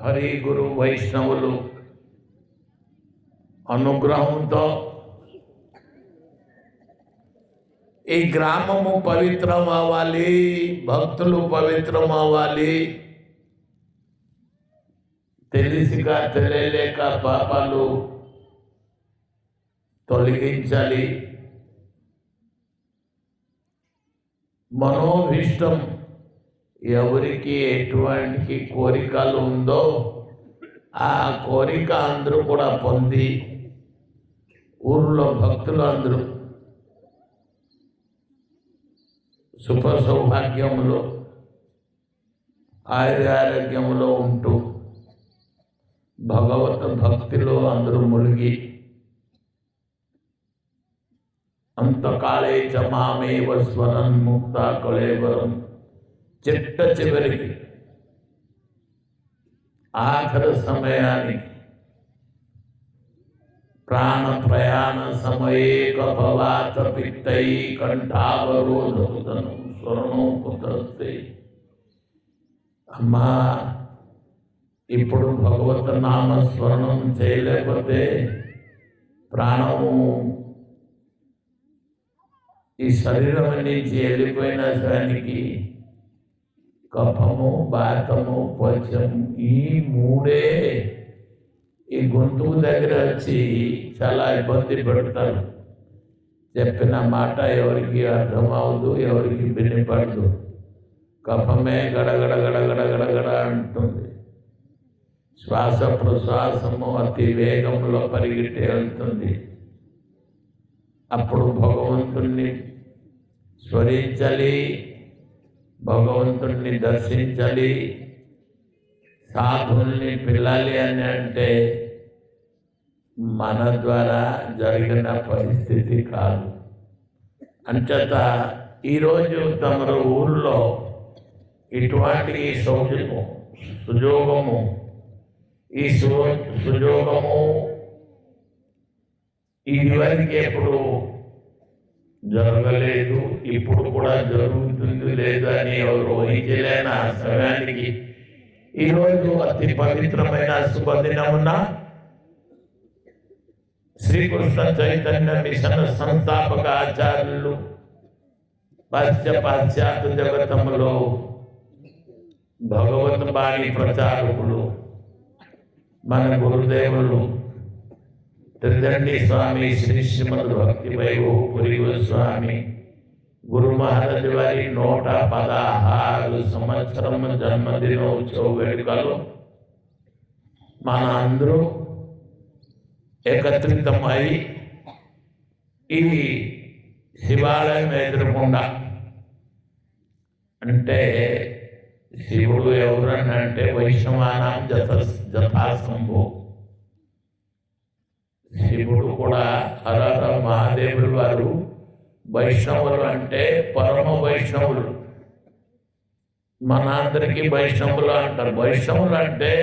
హరి గురు వైష్ణవులు అనుగ్రహంతో ఈ గ్రామము పవిత్రం అవ్వాలి, భక్తులు పవిత్రం అవ్వాలి, తెలిసిక తెలియలేక పాపాలు తొలగించాలి, మనోభీష్టం ఎవరికి ఎటువంటి కోరికలు ఉందో ఆ కోరిక అందరూ కూడా పొంది ఊర్లో భక్తులు అందరూ సుఖ సౌభాగ్యములో ఆరోగ్యములో ఉంటూ భగవత్ భక్తిలో అందరూ మునిగి అంతకాలే చ మామేవ స్వరన్ ముక్త కళేవరం చిట్ట చివరికి ఆఖరి సమయానికి ప్రాణ ప్రయాణ సమయే కపవాత పిత్తై కంఠావరోధుతను స్వర్ణోపుతస్తే. అమ్మా, ఇప్పుడు భగవత్ నామ స్మరణం చేయలేకపోతే ప్రాణము ఈ శరీరం నుంచి వెళ్ళిపోయిన దానికి కఫము, బాతము, పచ్చం ఈ మూడే ఈ గొంతుకు దగ్గర వచ్చి చాలా ఇబ్బంది పెడతారు. చెప్పిన మాట ఎవరికి అర్థమవుదు, ఎవరికి వినపడదు. కఫమే గడగడ గడగడ గడగడ అంటుంది. శ్వాస ప్రశ్వాసము అతి వేగంలో పరిగెట్టి వెళ్తుంది. అప్పుడు భగవంతుణ్ణి స్మరించాలి, భగవంతుణ్ణి దర్శించాలి, సాధుల్ని పిల్లాలి అని అంటే మన ద్వారా జరిగిన పరిస్థితి కాదు. అంచేత ఈరోజు తమరు ఊళ్ళో ఇటువంటి సుయోగము ఇదివరకు ఎప్పుడు జరగలేదు, ఇప్పుడు కూడా జరుగుతుంది లేదని ఎవరు ఊహించలేని ఆ సమయానికి ఈరోజు అతి పవిత్రమైన శుభదినమున శ్రీకృష్ణ చైతన్య మిషన్ సంస్థాపక ఆచార్యులు పాశ్చాత్య జగతములో భగవత్ బాణి ప్రచారకులు మన గురుదేవులు త్రిదండి స్వామి శ్రీ శ్రీమద్ భక్తి వైభవపురి స్వామి గురు మహారాజ్ వారి 116 సంవత్సరం జన్మదినోత్సవ వేడుకలు మన అందరూ ఏకత్రితమై ఈ శివాలయం ఎదురుకుండా, అంటే శివుడు ఎవరని అంటే వైష్ణవానాం జథాశంభు. శివుడు కూడా హరహర మహాదేవులు వారు వైష్ణవులు అంటే పరమ వైష్ణవులు. మనందరికీ వైష్ణవులు అంటారు. వైష్ణవులు అంటే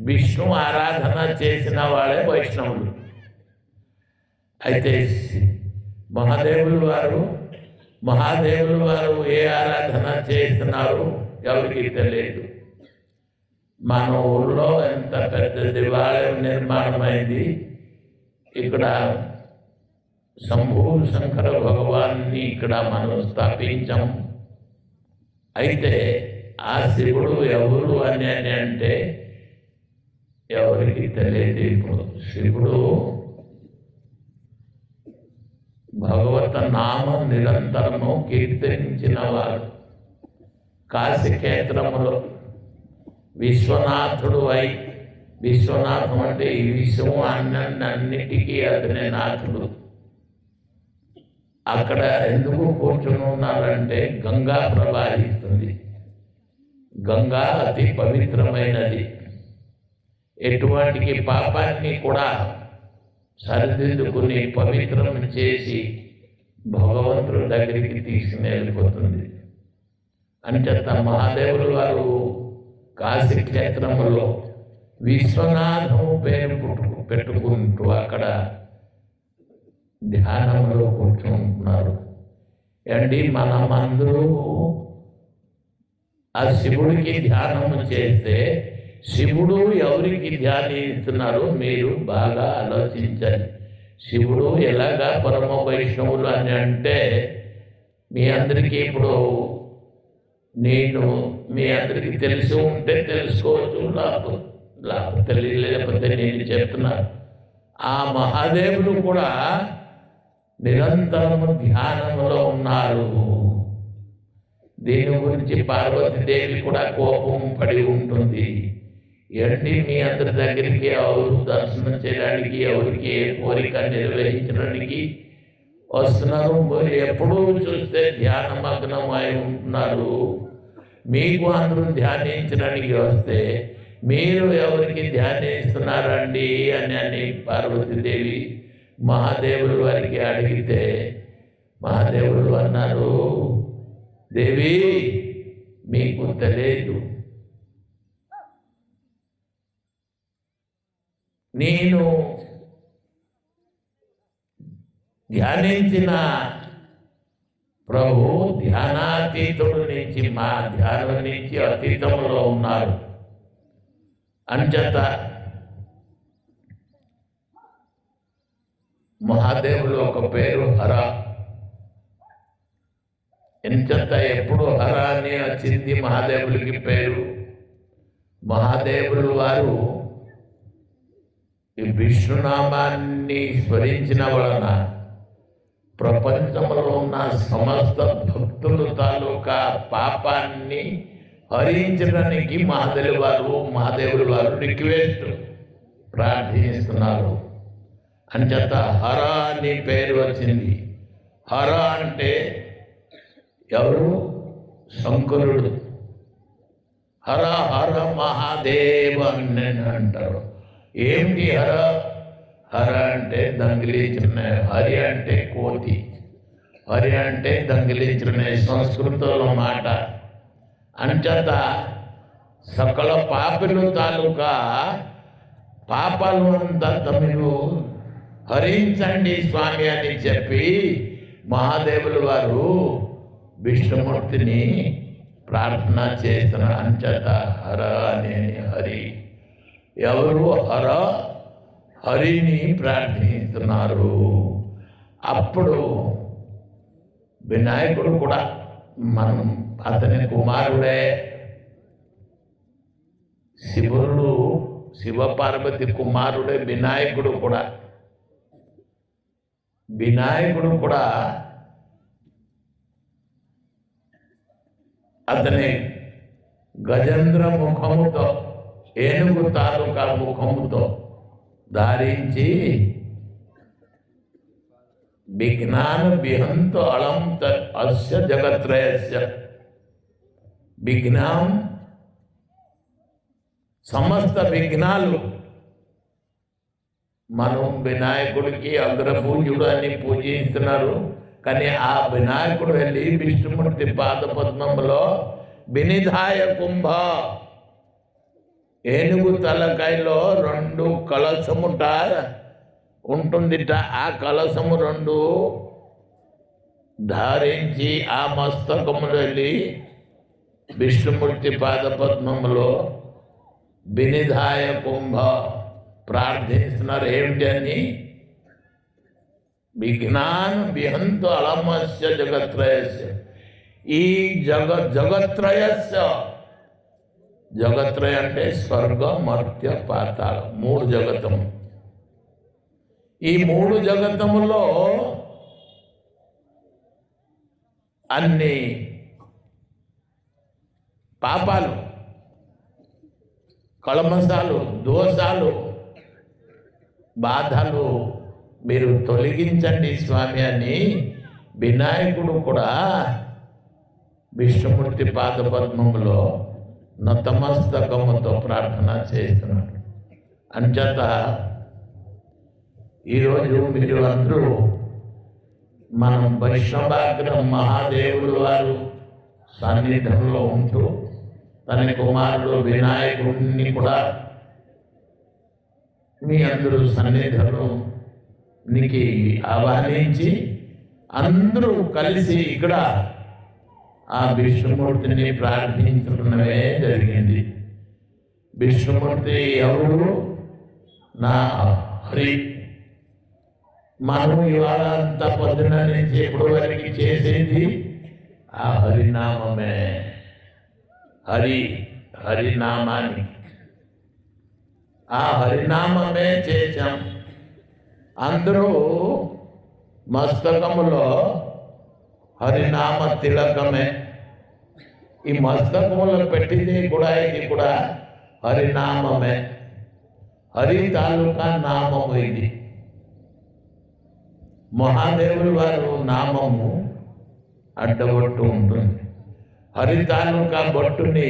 విష్ణు ఆరాధన చేసిన వాళ్ళే వైష్ణవులు. అయితే మహాదేవులు వారు ఏ ఆరాధన చేస్తున్నారు ఎవరికి తెలియదు. మన ఊళ్ళో ఎంత పెద్ద దేవాలయం నిర్మాణమైంది. ఇక్కడ శంభు శంకర భగవాన్ని ఇక్కడ మనం స్థాపించాం. అయితే ఆ శివుడు ఎవరు అని అంటే ఎవరికి తెలియదు. ఇప్పుడు శివుడు భగవత నామం నిరంతరము కీర్తించిన వారు. కాశీక్షేత్రములో విశ్వనాథుడు అయి, విశ్వనాథం అంటే ఈ విశ్వం అన్నిటికీ అతనే నాథుడు. అక్కడ ఎందుకు కూర్చుని ఉన్నారంటే గంగా ప్రవాహిస్తుంది. గంగా అతి పవిత్రమైనది. ఎటువంటి పాపాన్ని కూడా సరిదిద్దుకుని పవిత్రం చేసి భగవంతుడి దగ్గరికి తీసుకుని వెళ్ళిపోతుంది. అంచేత మహాదేవులు వారు కాశీక్షేత్రములో విశ్వనాథము పేరు పెట్టుకుంటూ అక్కడ ధ్యానంలో కూర్చుంటున్నారు. అండి మనమందరూ ఆ శివుడికి ధ్యానము చేస్తే శివుడు ఎవరికి ధ్యానిస్తున్నారో మీరు బాగా ఆలోచించాలి. శివుడు ఎలాగా పరమ వైష్ణవులు అని అంటే మీ అందరికీ ఇప్పుడు నేను మీ అందరికీ తెలిసి ఉంటే తెలుసుకోవచ్చు, తెలియలేకపోతే నేను చెప్తున్నాను. ఆ మహాదేవుడు కూడా నిరంతరము ధ్యానంలో ఉన్నారు. దీని గురించి పార్వతీదేవి కూడా కోపం పడి ఉంటుంది. ఏంటి మీ అందరి దగ్గరికి ఎవరు దర్శనం చేయడానికి, ఎవరికి ఏ కోరిక నిర్వహించడానికి వస్తున్నారు? మీరు ఎప్పుడూ చూస్తే ధ్యానమగ్నం అయి ఉంటున్నారు. మీకు అందరూ ధ్యానించడానికి వస్తే మీరు ఎవరికి ధ్యానిస్తున్నారండి అని పార్వతీదేవి మహాదేవుడు వారికి అడిగితే మహాదేవుడు అన్నారు, దేవి మీకు తెలియదు, నేను ధ్యానించిన ప్రభు ధ్యానాతీతుడు నుంచి మా ధ్యానం నుంచి అతీతంలో ఉన్నారు. అంచేత మహాదేవులు ఒక పేరు హర. ఎంచేత ఎప్పుడు హర అని వచ్చింది మహాదేవులకి పేరు. మహాదేవులు వారు ఈ విష్ణునామాన్ని స్మరించిన వలన ప్రపంచంలో ఉన్న సమస్త భక్తులు తాలూకా పాపాన్ని హరించడానికి మహాదేవులు వారు రిక్వెస్ట్ ప్రార్థిస్తున్నారు. అంచేత హర అని పేరు వచ్చింది. హర అంటే ఎవరు? శంకరుడు. హర హర మహాదేవ అని అంటారు. ఏమిటి హర? హర అంటే దొంగిలించిన, హరి అంటే కోతి, హరి అంటే దొంగిలించిన సంస్కృతంలో మాట. అంచేత సకల పాపులు తాలూకా పాపాలు అంతా మీరు హరించండి స్వామి అని చెప్పి మహాదేవులు వారు విష్ణుమూర్తిని ప్రార్థన చేస్తున్నారు. అంచేత హర అని హరి. ఎవరు హర? హరిని ప్రార్థిస్తున్నారు. అప్పుడు వినాయకుడు కూడా మనం అతని కుమారుడే. శివుడు శివపార్వతి కుమారుడే వినాయకుడు కూడా. వినాయకుడు కూడా అతని గజేంద్ర ముఖముతో, ఏనుగు తాలూకా ముఖముతో ధారించి విఘ్నాన విహంతు అళం అస్య జగత్రయస్య. విఘ్నం సమస్త విఘ్నాలు. మనం వినాయకుడికి అగ్రపూజ్యుడు అని పూజిస్తున్నారు. కానీ ఆ వినాయకుడు వెళ్ళి విష్ణుమూర్తి పాదపద్మంలో వినిధాయ కుంభ, ఏనుగు తలకాయలో 2 కలశముట ఉంటుందిట. ఆ కలశము 2 ధారించి ఆ మస్తకములు వెళ్ళి విష్ణుమూర్తి పాదపద్మంలో వినిధాయ కుంభ ప్రార్థిస్తున్నారు. ఏమిటి అని? విఘ్నాన్ విహంతు అళమస్య జగత్రయస్య. ఈ జగత్రయస్య, జగత్రయ అంటే స్వర్గ మర్త్య పాతాళ, 3 జగతము. ఈ 3 జగతములో అన్ని పాపాలు, కళమసాలు, దోషాలు, బాధలు మీరు తొలగించండి స్వామి అని వినాయకుడు కూడా విష్ణుమూర్తి పాదపద్మములో నతమస్తకముతో ప్రార్థన చేస్తున్నాడు. అంచేత ఈరోజు మీరు అందరూ మనం వైష్ణవాగ్రం మహాదేవులు వారు సన్నిధంలో ఉంటూ తన కుమారుడు వినాయకుడిని కూడా మీ అందరూ సన్నిధిలోనికి ఆహ్వానించి అందరూ కలిసి ఇక్కడ ఆ విష్ణుమూర్తిని ప్రార్థించడమే జరిగింది. విష్ణుమూర్తి ఎవరు? నా హరి. మనం ఇవాళ అంత పొద్దున నుంచి ఎప్పటి వరకు చేసేది ఆ హరినామమే. హరినామాన్ని ఆ హరినామమే చేశాం. అందరూ మస్తకములో హరినామ తిలకమే. ఈ మస్తకములో పెట్టింది కూడా ఇది కూడా హరినామమే. హరి తాలూకా నామము ఇది. మహాదేవుల వారు నామము అడ్డబొట్టు ఉంటుంది. హరి తాలూకా బొట్టుని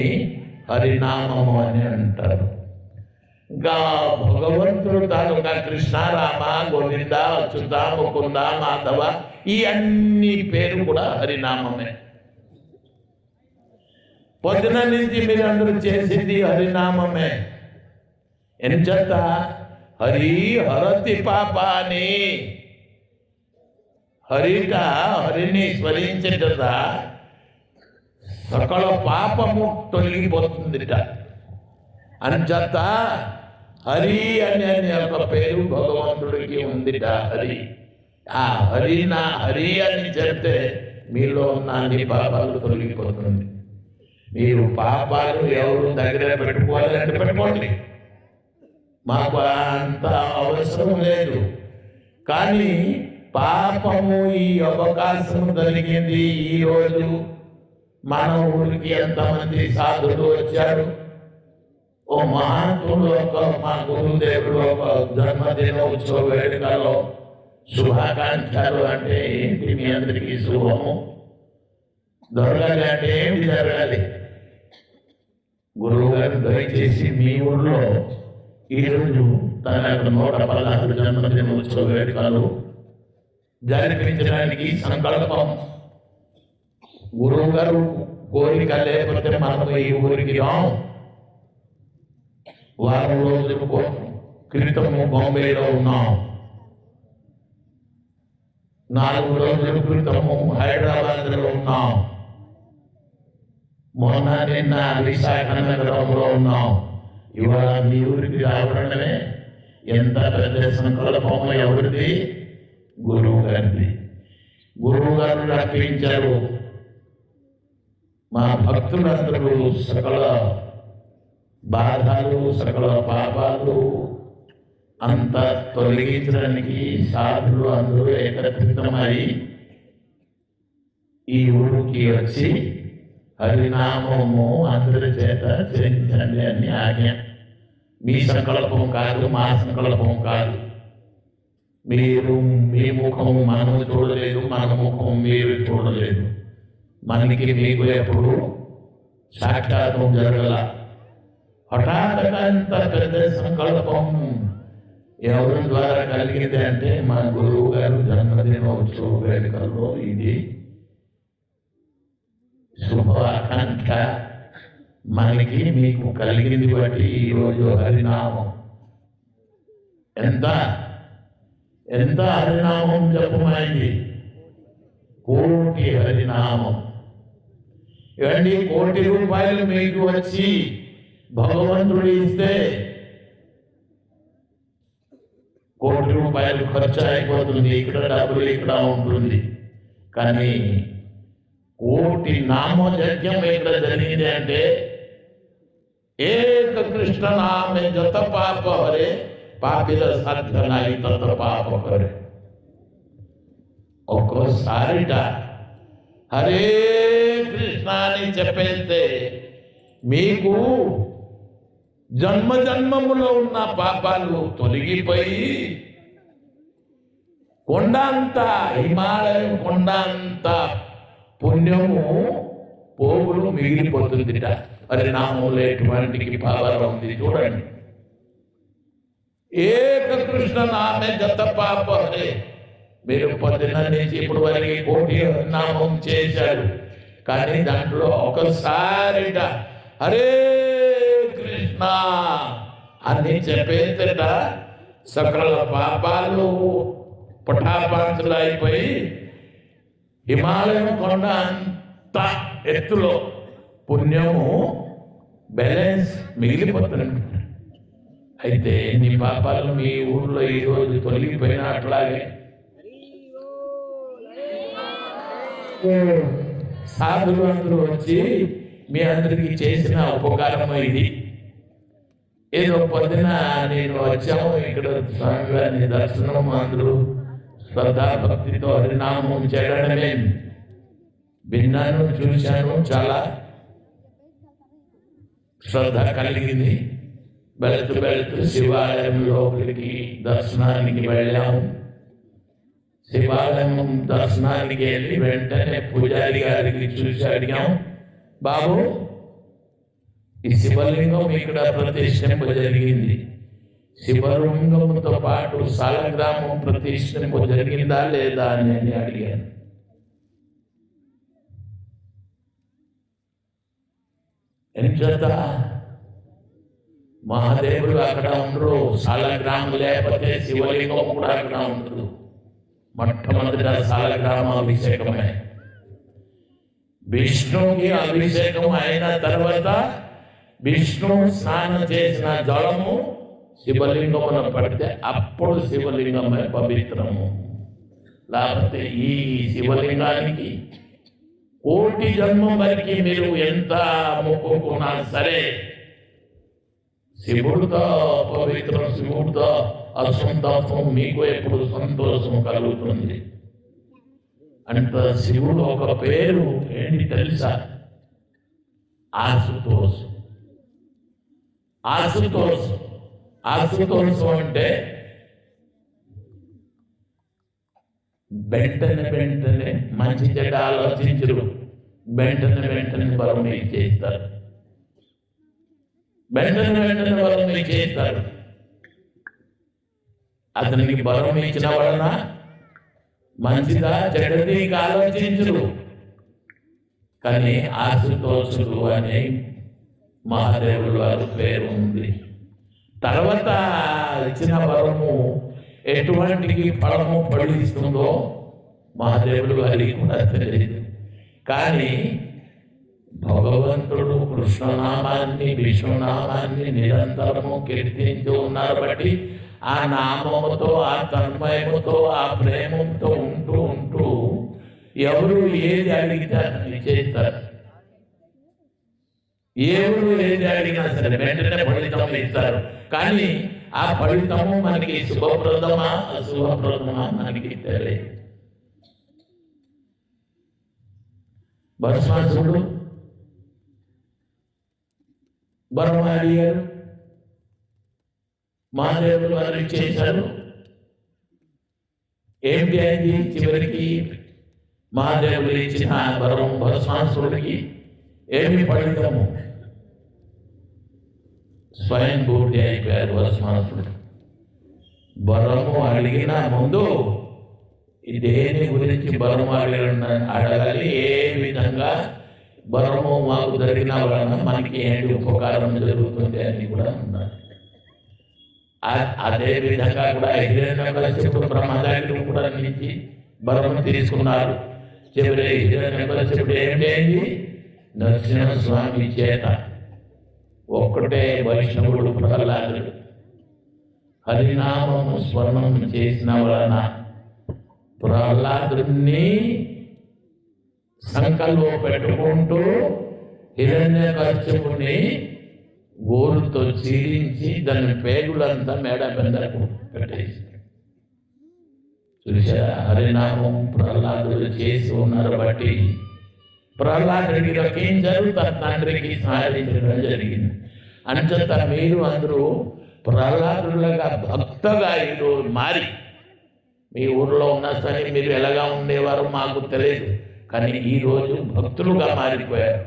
హరినామము అని అంటారు. ఇంకా భగవంతుడు తాలూకా కృష్ణ, రామ, గోవింద, అచ్యుత, ముకుంద, మాధవ ఈ అన్ని పేరు కూడా హరినామమే. పొద్దున నుంచి మీరు అందరూ చేసింది హరినామమే. ఎంచేత హరి హరతి పాపాని. హరిని స్మరించట సకల పాపము తొలగిపోతుందిట. అంచేత హరి అనే ఒక పేరు భగవంతుడికి ఉందిట. హరి. ఆ హరి అని చెప్తే మీలో ఉన్న అన్ని పాపాలు తొలగిపోతుంది. మీరు పాపాలు ఎవరు దగ్గర పెట్టుకోవాలంటే పెట్టుకోండి, మాకు అంత అవసరం లేదు. కానీ పాపము ఈ అవకాశం కలిగింది. ఈరోజు మన ఊరికి ఎంతమంది సాధులు వచ్చారు. ఓ మహాత్ముడు మా గురుదేవుడు ఒక జన్మదినోత్సవ వేడుకలో శుభాకాంక్షలు అంటే ఏంటి? మీ అందరికీ శుభము దొరకాలి అంటే ఏంటి జరగాలి? గురువు గారు దయచేసి మీ ఊళ్ళో ఈరోజు తన 116 జన్మదినోత్సవ వేడుకలు జరిపించడానికి సంకల్పం. గురువు గారు కోరిక లేకపోతే మనం ఈ ఊరికి రాం. వారం రోజుల క్రితము బాంబేలో ఉన్నాం, 4 రోజుల క్రితము హైదరాబాద్లో ఉన్నాం, మొన్న నిన్న విశాఖ నగరంలో ఉన్నాం. ఇవాళ మీ ఊరికి రావడమే ఎంత పెద్ద సంకల్పము. ఎవరిది? గురువు గారిది. గురువు గారు రప్పించారు. మా భక్తులందరూ సకల బాధలు, సకల పాపాలు అంత తొలగించడానికి సాధులు అందరూ ఏకత్రితమై ఈ ఊరికి వచ్చి హరినామము అందరి చేత చేయించండి అని ఆజ్ఞ. మీ సంకల్పం కాదు, మా సంకల్పం కాదు. మీరు మీ ముఖం మనము చూడలేదు, మన ముఖం మీరు చూడలేదు. మనకి మీకు ఎప్పుడు సాక్షాత్తం జరగల. హఠాత్తుగా అంత పెద్ద సంకల్పం ఎవరి ద్వారా కలిగింది అంటే మా గురువు గారు జన్మదినోత్సవ వేడుకల్లో ఇది శుభాకాంక్ష మనకి మీకు కలిగింది. బట్టి ఈరోజు హరినామం ఎంత ఎంత హరినామం జపమైంది? 1 కోటి హరినామం. ఇవన్నీ 1 కోటి రూపాయలు మీకు వచ్చి భగవంతుడు ఇస్తే 1 కోటి రూపాయలు ఖర్చు అయిపోతుంది. ఇక్కడ డబ్బులు ఇక్కడ ఉంటుంది. కానీ 1 కోటి నామయజ్ఞం ఇక్కడ జరిగింది అంటే ఏక కృష్ణ నామే జత పాప హరే పాపిల సాధ్యనాయి తత పాప హరే. ఒక్కోసారిట హరే కృష్ణ అని చెప్పేస్తే మీకు జన్మజన్మములో ఉన్న పాపాలు తొలగిపోయి కొండ అంత హిమాలయం కొండ అంత పుణ్యము పోగులు మిగిలిపోతుందిట. హరినామంలో ఎటువంటి పవర్ ఉంది చూడండి. ఏక కృష్ణ నామే జత పాప హరే. మీరు పొద్దున్న నుంచి ఇప్పుడు వరకు 1 కోటి హరినామం చేశారు. కానీ దాంట్లో ఒకసారిట హరే కృష్ణ అని చెప్పేట సకల పాపాలు పటాపాంచులు అయిపోయి హిమాలయం కొండ అంత ఎత్తులో పుణ్యము బ్యాలెన్స్ మిగిలిపోతుంది. అయితే నీ పాపాలు మీ ఊర్లో ఈరోజు తొలగిపోయినా అట్లాగే సాధులు అందరూ వచ్చి మీ అందరికీ చేసిన ఉపకారం ఇది. ఏదో పొద్దున నేను వచ్చాము ఇక్కడ స్వామివారిని దర్శనం, అందరూ శ్రద్ధాభక్తితో హరినామం చేయడమే విన్నాను, చూశాను. చాలా శ్రద్ధ కలిగింది. వెళుతూ శివాలయం లోపలికి దర్శనానికి వెళ్ళాము. శివాలయం దర్శనానికి వెళ్ళి వెంటనే పూజారి గారికి చూసి అడిగాం, బాబు ఈ శివలింగం ఇక్కడ ప్రతిష్ఠింప జరిగింది, శివలింగంతో పాటు సాలగ్రామం ప్రతిష్ఠింప జరిగిందా లేదా అని నేను అడిగాను. ఎంచేత మహాదేవుడు అక్కడ ఉండరు, సాలగ్రామం లేకపోతే శివలింగం కూడా అక్కడ ఉండదు. మొట్టమొదట సాలగ్రామ అభిషేకమే. విష్ణువుకి అభిషేకం అయిన తర్వాత విష్ణు స్నానం చేసిన జలము శివలింగమున పడితే అప్పుడు శివలింగమే పవిత్రము. లేకపోతే ఈ శివలింగానికి కోటి జన్మం వరకు మీరు ఎంత మొక్కుకున్నా సరే శివుడితో పవిత్రం, శివుడితో అసంతోషం మీకు ఎప్పుడు సంతోషం కలుగుతుంది. అంత శివుడు ఒక పేరు ఏంటి తెలుసా? ఆశుతోష్. ఆశుతోషం అంటే వెంటనే మంచి చెడ్డ ఆలోచించరు, వెంటనే వరం చేస్తారు, వెంటనే వరం చేస్తారు. అతనికి బలం ఇచ్చిన వలన మంచిదా చెడ్డది ఆలోచించరు. కానీ ఆశుతోషుడు అనే మహాదేవుడు వారి పేరు ఉంది. తర్వాత ఇచ్చిన వరము ఎటువంటి ఫలము ఫలిస్తుందో మహాదేవుడు వారికి కూడా తెలియదు. కానీ భగవంతుడు కృష్ణనామాన్ని, విష్ణునామాన్ని నిరంతరము కీర్తించి ఉన్నారు. బట్టి ఆ నామముతో, ఆ తన్మయముతో, ఆ ప్రేమతో ఉంటూ ఎవరు ఏది అడిగితే అతన్ని చేస్తారు. ఎవరు ఏది అడిగినా సరే వెంటనే ఫలితం ఇస్తారు. కానీ ఆ ఫలితము మనకి శుభప్రదమా అశుభప్రదమా మనకి తెలియదు. భస్మాసురుడు వరం అడిగారు, మహాదేవుడు వారు చేశారు. ఏంటి అయింది? చివరికి మహాదేవుడు ఇచ్చిన వరం భస్మాసురుడికి ఏమి ఫలితము? స్వయం పూర్తి అయిపోయారు భస్మాసురుడు. వరము అడిగిన ముందు దేని గురించి వరము అడగాలి, ఏ విధంగా వరము మాకు జరిగిన వలన మనకి ఏంటి ఉపకారం జరుగుతుంది అని కూడా ఉన్నారు. అదే విధంగా కూడా హిరణ్యకశిపుడు బ్రహ్మదేవుడు కూడా నుంచి వరము తీసుకున్నారు. చివరి హిరణ్యకశిపుడు ఏంటి? నరసింహస్వామి చేత ఒక్కటే వైష్ణవుడు ప్రహ్లాదుడు హరినామము స్వర్ణం చేసిన వలన ప్రహ్లాదుని సంకల్పం పెట్టుకుంటూ హిరణ్యకశిపుని గోరుతో చీలించి దాని పేగులంతా మేడ బెందరకు పెట్టేసి చూసారా? హరినామం ప్రహ్లాదుడు చేసి ఉన్నారు. బట్టి ప్రహ్లాదుడికి రక్షించారు, తన తండ్రికి సహాయించడం జరిగింది. అంచేత మీరు అందరూ ప్రహ్లాదులుగా భక్తగా ఈరోజు మారి, మీ ఊర్లో ఉన్న సరే మీరు ఎలాగా ఉండేవారో మాకు తెలియదు, కానీ ఈరోజు భక్తులుగా మారిపోయారు.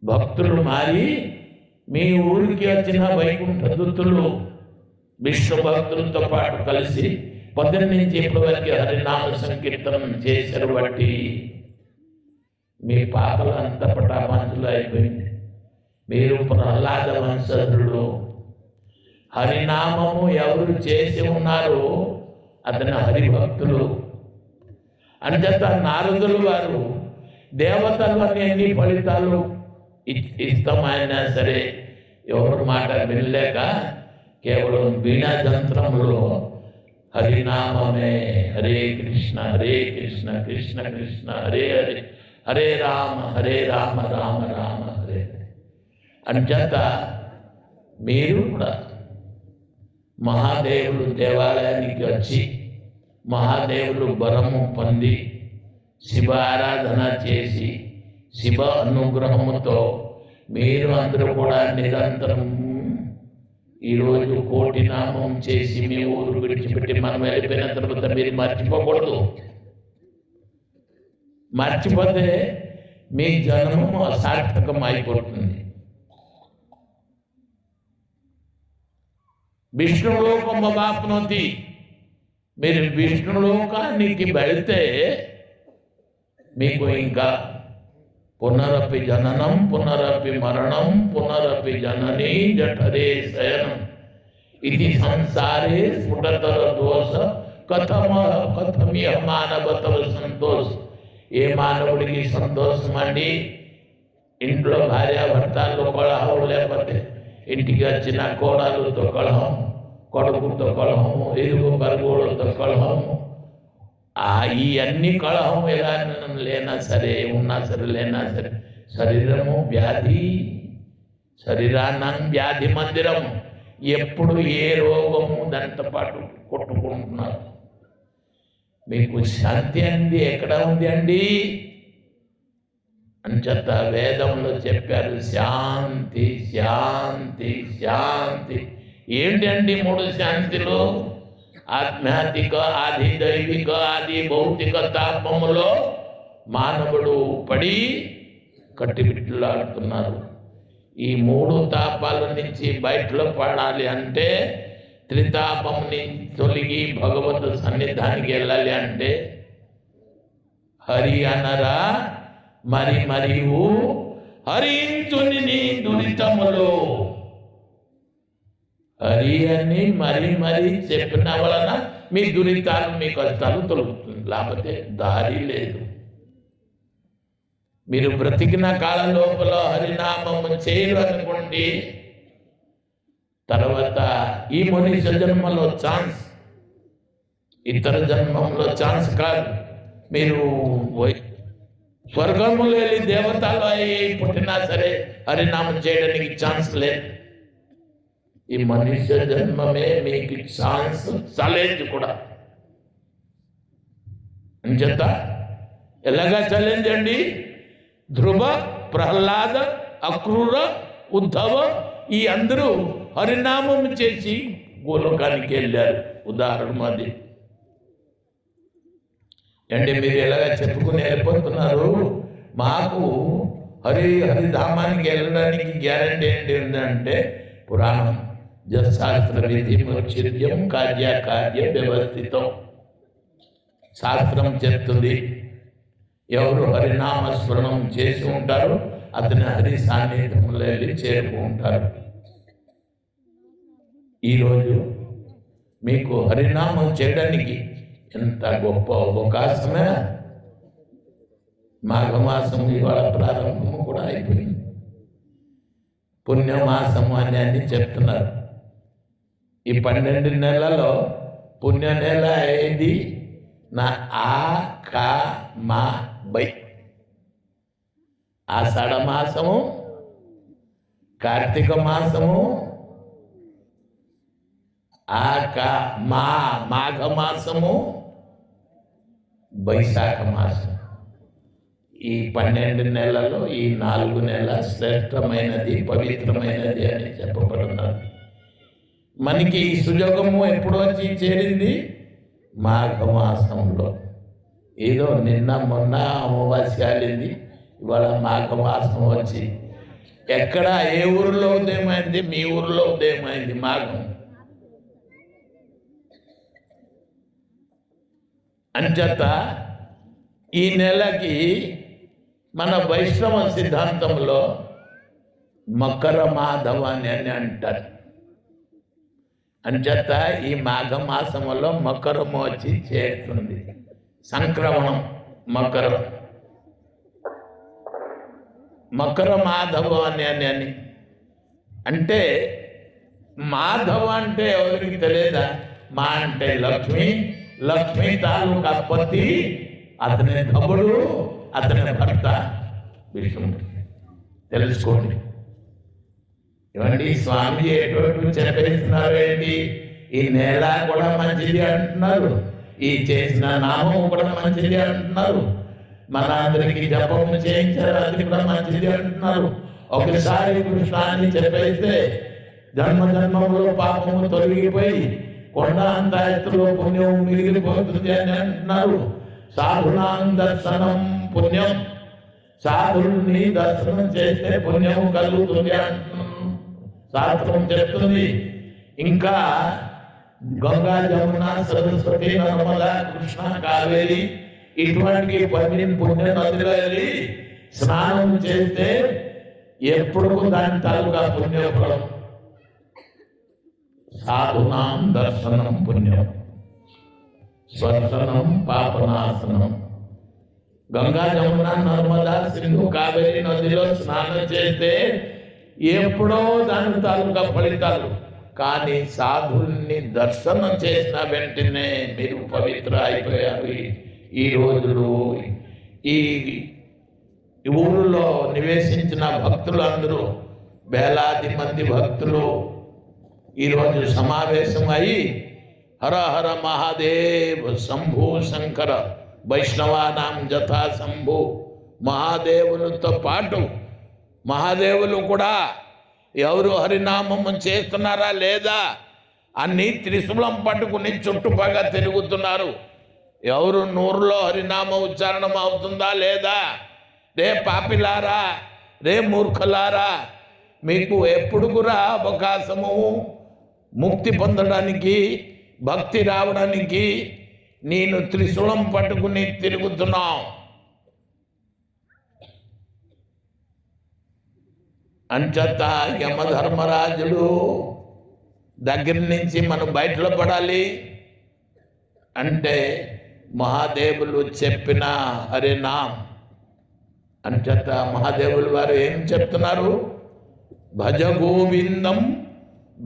భక్తులు మారి మీ ఊరికి వచ్చిన వైకుంఠ దూతులు విష్ణు భక్తులతో పాటు కలిసి పొద్దున్న నుంచి ఇప్పటి వరకు హరినామ సంకీర్తనం చేశారు. బట్టి మీ పాపలు అంత పటామంతులు అయిపోయింది. మీరు ప్రహ్లాద వంశధుడు. హరినామము ఎవరు చేసి ఉన్నారో అతని హరిభక్తులు. అంచేత నారదులు వారు దేవతలు అన్ని ఫలితాలు ఇష్టమైనా సరే ఎవరు మాట వినలేక కేవలం వీణా యంత్రములో హరినామమే, హరే కృష్ణ కృష్ణ కృష్ణ హరే హరే, హరే రామ రామ రామ హరే హరే. అంచేత మీరు కూడా మహాదేవులు దేవాలయానికి వచ్చి మహాదేవులు బలము పొంది శివ ఆరాధన చేసి శివ అనుగ్రహముతో మీరు అందరూ కూడా నిరంతరం ఈరోజు కోటి నామం చేసి మీ ఊరు విడిచిపెట్టి మనం వెళ్ళిపోయిన తర్వాత మీరు మర్చిపోకూడదు. మర్చిపోతే మీ జన్మము అసార్థకం అయిపోతుంది. విష్ణులోకమవాప్నోతి, మీరు విష్ణులోకానికి వెళితే మీకు ఇంకా పునరపి జననం పునరపి మరణం పునరపి జననీ జఠరే శయనం ఇది సంసారే స్ఫుటతర దోష కథమియ మానవతవ సంతోష. ఏ మానవుడికి సంతోషం అండి? ఇంట్లో భార్యాభర్తల్లో కలహం, లేకపోతే ఇంటికి వచ్చిన కోడలతో కలహం, కొడుకుతో కలహం, ఇరుగు పరుగులతో కలహం. ఈ అన్ని కలహం ఎలా లేనా సరే, ఉన్నా సరే లేనా సరే, శరీరము వ్యాధి, శరీరాన్నం వ్యాధి మందిరము. ఎప్పుడు ఏ రోగము దాంతో పాటు కొట్టుకుంటున్నారు. మీకు శాంతి అంది ఎక్కడ ఉంది అండి? అంచేత వేదంలో చెప్పారు శాంతి శాంతి శాంతి. ఏంటండి మూడు శాంతిలో? ఆధ్యాత్మిక, ఆది దైవిక, ఆది భౌతిక తాపములో మానవుడు పడి కట్టిబిట్లాడుతున్నారు. ఈ మూడు తాపాల నుంచి బయటలో పడాలి అంటే, త్రితాపం నుంచి తొలగి భగవత్ సన్నిధానికి వెళ్ళాలి అంటే హరి అనరా మరియు హరించుని నీ దురితములో. హరి అని మరీ చెప్పిన వలన మీ దురితాలు, మీ కష్టాలు తొలుగుతుంది. లేకపోతే దారి లేదు. మీరు బ్రతికిన కాలం లోపల హరినామము చేయరు అనుకోండి, తర్వాత ఈ మనిషి జన్మలో ఛాన్స్, ఇతర జన్మంలో ఛాన్స్ కాదు. మీరు స్వర్గములో వెళ్ళి దేవతలు అయి పుట్టినా సరే హరినామం చేయడానికి ఛాన్స్ లేదు. ఈ మనుష్య జన్మమే మీకు ఛాన్స్, ఛాలెంజ్ కూడా. అంచేత ఎలాగా ఛాలెంజ్ అండి? ధ్రువ, ప్రహ్లాద, అక్రూర, ఉద్ధవ ఈ అందరూ హరినామం చేసి గోలోకానికి వెళ్ళారు. ఉదాహరణ అది. అంటే మీరు ఎలాగా చెప్పుకుని వెళ్ళిపోతున్నారు, మాకు హరిధామానికి వెళ్ళడానికి గ్యారంటీ ఏంటి ఉందంటే పురాణం, శాస్త్ర విధి మౌచిర్యం కార్య వ్యవస్థితం. శాస్త్రం చెప్తుంది, ఎవరు హరినామస్మరణం చేసి ఉంటారో అతని హరి సాన్నిధ్యంలో వెళ్ళి చేరుకుంటారు. ఈరోజు మీకు హరినామం చేయడానికి ఎంత గొప్ప అవకాశమే. మాఘమాసం ఇవాళ ప్రారంభము కూడా అయిపోయింది. పుణ్యమాసము అని చెప్తున్నారు. ఈ 12 నెలలో పుణ్య నెల ఏది? నా బై ఆషాఢ మాసము, కార్తీక మాసము, మాఘ మాసము, వైశాఖ మాసం. ఈ 12 నెలలో ఈ 4 నెలల శ్రేష్టమైనది, పవిత్రమైనది అని చెప్పబడుతున్నారు. మనకి ఈ సుయోగము ఎప్పుడు వచ్చి చేరింది? మాఘమాసంలో. ఏదో నిన్న మొన్న అమావాస్య వెళ్ళింది, ఇవాళ మాఘమాసం వచ్చి. ఎక్కడ ఏ ఊరిలో ఉదయమైంది? మీ ఊరిలో ఉదయమైంది మాఘం. అంచేత ఈ నెలకి మన వైష్ణవ సిద్ధాంతంలో మకర మాధవాన్ని అని అంటారు. అంచేత ఈ మాఘమాసంలో మకరము వచ్చి చేరుతుంది. సంక్రమణం మకరం. మకర మాధవ అని అంటే మాధవ అంటే ఎవరికి తెలియదా? మా అంటే లక్ష్మి, లక్ష్మి తాలూకా పతి, అతని తమ్ముడు, అతని భర్త విష్ణువు. తెలుసుకోండి. ఇవ్వండి స్వామిజీ ఎటువంటి చెప్పేస్తున్నారు ఏంటి? ఈ నేల కూడా మంచిది అంటున్నారు, ఈ చేసిన నామం కూడా మంచిది అంటున్నారు, మన అందరికి జపం చేయించారు అది కూడా మంచిది అంటున్నారు. ఒకసారి కృష్ణాన్ని చెప్పేస్తే జన్మ జన్మములో పాపము తొలగిపోయి కొండ అంత ఎత్తులో పుణ్యం మిగిలిపోతుంది అని అంటున్నారు. సాధునాం దర్శనం పుణ్యం, సాధుల్ని దర్శనం చేస్తే పుణ్యం కలుగుతుంది అంటున్నాను శాస్త్రం చెప్తుంది. ఇంకా గంగా, జమున, సరస్వతి, నర్మద, కృష్ణ, కావేరి ఇటువంటి పుణ్య నదిలో వెళ్ళి స్నానం చేస్తే ఎప్పుడు దాని తాలూకా పుణ్యఫలం. సాధునాం దర్శనం పుణ్యం, స్వర్శనం పాపనాశనం. గంగా, జమున, నర్మద, సింధు, కావేరి నదిలో స్నానం చేస్తే ఎప్పుడో దాని తాలూకా ఫలితాలు. కానీ సాధుల్ని దర్శనం చేసిన వెంటనే మీరు పవిత్ర అయిపోయారు. ఈ రోజులు ఈ ఊరిలో నివేశించిన భక్తులు అందరూ వేలాది మంది భక్తులు ఈరోజు సమావేశమై హర హర మహాదేవ్ శంభు శంకర వైష్ణవానాం జథా శంభు. మహాదేవులతో పాటు మహాదేవులు కూడా ఎవరు హరినామం చేస్తున్నారా లేదా అన్ని త్రిశూలం పట్టుకుని చుట్టుపక్కల తిరుగుతున్నారు. ఎవరు నూరులో హరినామ ఉచ్చారణం అవుతుందా లేదా? రే పాపిలారా, రే మూర్ఖలారా, మీకు ఎప్పుడు కూడా అవకాశము ముక్తి పొందడానికి, భక్తి రావడానికి నేను త్రిశూలం పట్టుకుని తిరుగుతున్నాం. అంచేత యమధర్మరాజుడు దగ్గర నుంచి మనం బయటలో పడాలి అంటే మహాదేవులు చెప్పిన హరినామ్. అంచేత మహాదేవులు వారు ఏం చెప్తున్నారు? భజ గోవిందం,